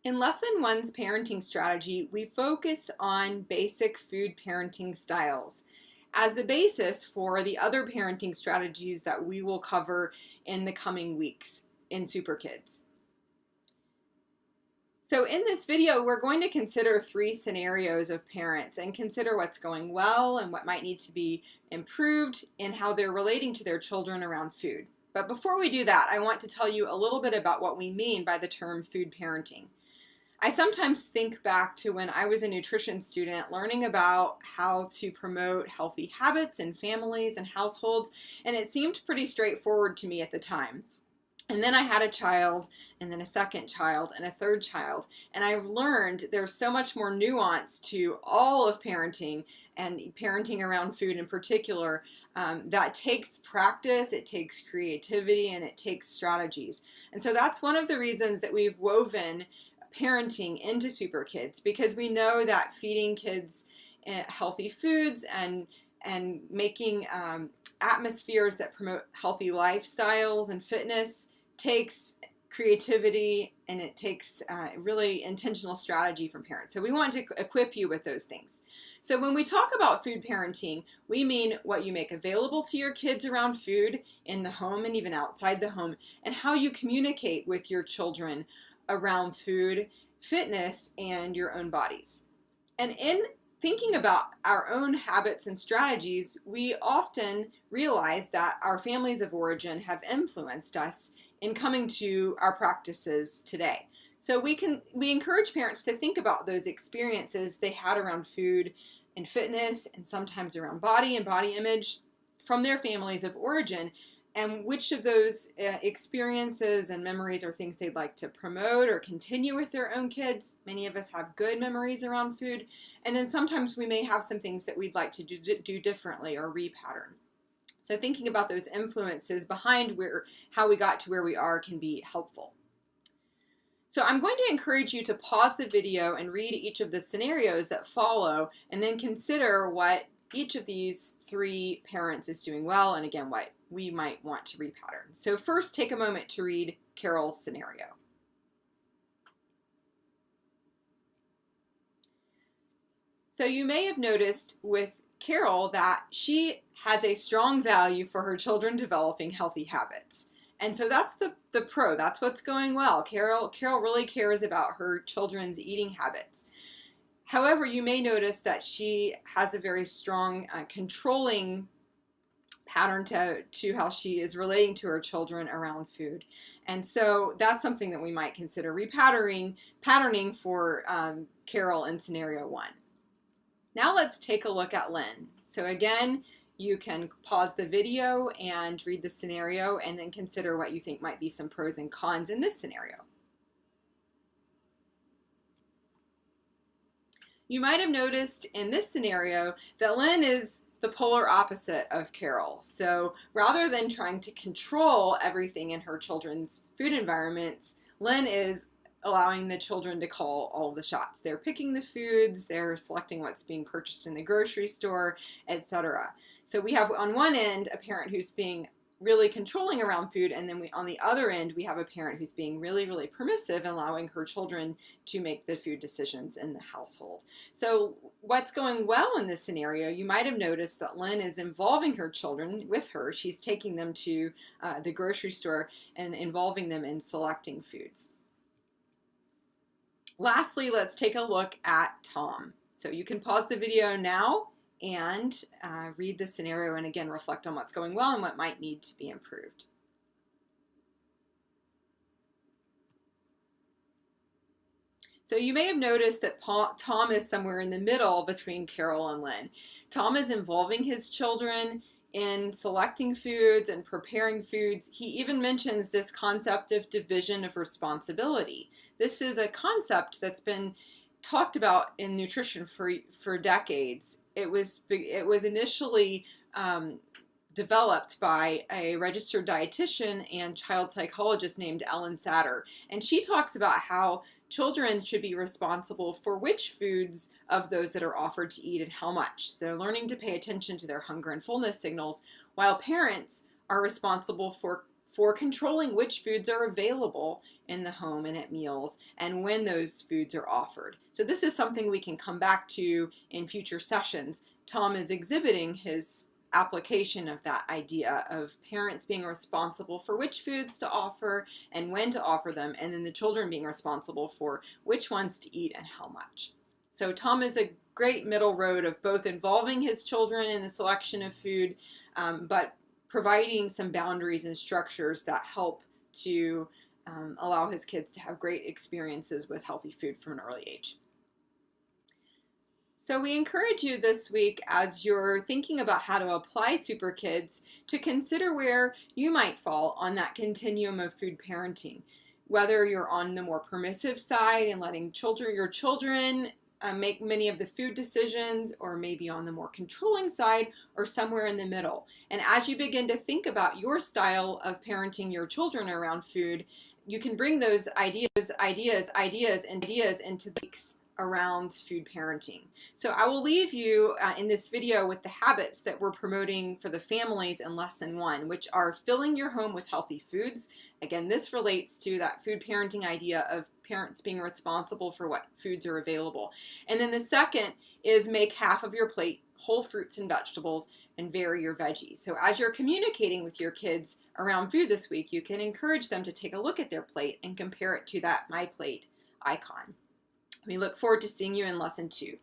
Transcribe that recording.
In Lesson 1's parenting strategy, we focus on basic food parenting styles as the basis for the other parenting strategies that we will cover in the coming weeks in SUPERKids. So in this video, we're going to consider 3 scenarios of parents and consider what's going well and what might need to be improved in how they're relating to their children around food. But before we do that, I want to tell you a little bit about what we mean by the term food parenting. I sometimes think back to when I was a nutrition student learning about how to promote healthy habits in families and households, and it seemed pretty straightforward to me at the time. And then I had a child, and then a second child, and a third child, and I've learned there's so much more nuance to all of parenting, and parenting around food in particular, that takes practice, it takes creativity, and it takes strategies. And so that's one of the reasons that we've woven parenting into SUPERKids, because we know that feeding kids healthy foods and making atmospheres that promote healthy lifestyles and fitness takes creativity, and it takes really intentional strategy from parents. So we want to equip you with those things. So when we talk about food parenting, we mean what you make available to your kids around food in the home and even outside the home, and how you communicate with your children around food, fitness, and your own bodies. And in thinking about our own habits and strategies, we often realize that our families of origin have influenced us in coming to our practices today. So we encourage parents to think about those experiences they had around food and fitness, and sometimes around body and body image from their families of origin, and which of those experiences and memories are things they'd like to promote or continue with their own kids. Many of us have good memories around food, and then sometimes we may have some things that we'd like to do differently or repattern. So thinking about those influences behind how we got to where we are can be helpful. So I'm going to encourage you to pause the video and read each of the scenarios that follow, and then consider what each of these 3 parents is doing well, and again, what we might want to repattern. So first, take a moment to read Carol's scenario. So you may have noticed with Carol that she has a strong value for her children developing healthy habits. And so that's the pro, that's what's going well. Carol really cares about her children's eating habits. However, you may notice that she has a very strong controlling pattern to how she is relating to her children around food. And so that's something that we might consider patterning for Carol in scenario 1. Now let's take a look at Lynn. So again, you can pause the video and read the scenario, and then consider what you think might be some pros and cons in this scenario. You might have noticed in this scenario that Lynn is the polar opposite of Carol. So rather than trying to control everything in her children's food environments, Lynn is allowing the children to call all the shots. They're picking the foods, they're selecting what's being purchased in the grocery store, etc. So we have on one end a parent who's being really controlling around food, and then on the other end we have a parent who's being really, really permissive and allowing her children to make the food decisions in the household. So what's going well in this scenario, you might have noticed that Lynn is involving her children with her. She's taking them to the grocery store and involving them in selecting foods. Lastly, let's take a look at Tom. So you can pause the video now and read the scenario, and again reflect on what's going well and what might need to be improved. So you may have noticed that Tom is somewhere in the middle between Carol and Lynn. Tom is involving his children in selecting foods and preparing foods. He even mentions this concept of division of responsibility. This is a concept that's been talked about in nutrition for decades. It was initially developed by a registered dietitian and child psychologist named Ellen Satter, and she talks about how children should be responsible for which foods of those that are offered to eat and how much. So learning to pay attention to their hunger and fullness signals, while parents are responsible for for controlling which foods are available in the home and at meals and when those foods are offered. So this is something we can come back to in future sessions. Tom is exhibiting his application of that idea of parents being responsible for which foods to offer and when to offer them, and then the children being responsible for which ones to eat and how much. So Tom is a great middle road of both involving his children in the selection of food, but providing some boundaries and structures that help to allow his kids to have great experiences with healthy food from an early age. So we encourage you this week, as you're thinking about how to apply SUPERKids, to consider where you might fall on that continuum of food parenting. Whether you're on the more permissive side and letting your children make many of the food decisions, or maybe on the more controlling side, or somewhere in the middle. And as you begin to think about your style of parenting your children around food, you can bring those ideas into the weeks around food parenting. So I will leave you in this video with the habits that we're promoting for the families in lesson 1, which are filling your home with healthy foods. Again, this relates to that food parenting idea of parents being responsible for what foods are available. And then the second is make half of your plate whole fruits and vegetables and vary your veggies. So as you're communicating with your kids around food this week, you can encourage them to take a look at their plate and compare it to that My Plate icon. We look forward to seeing you in lesson 2.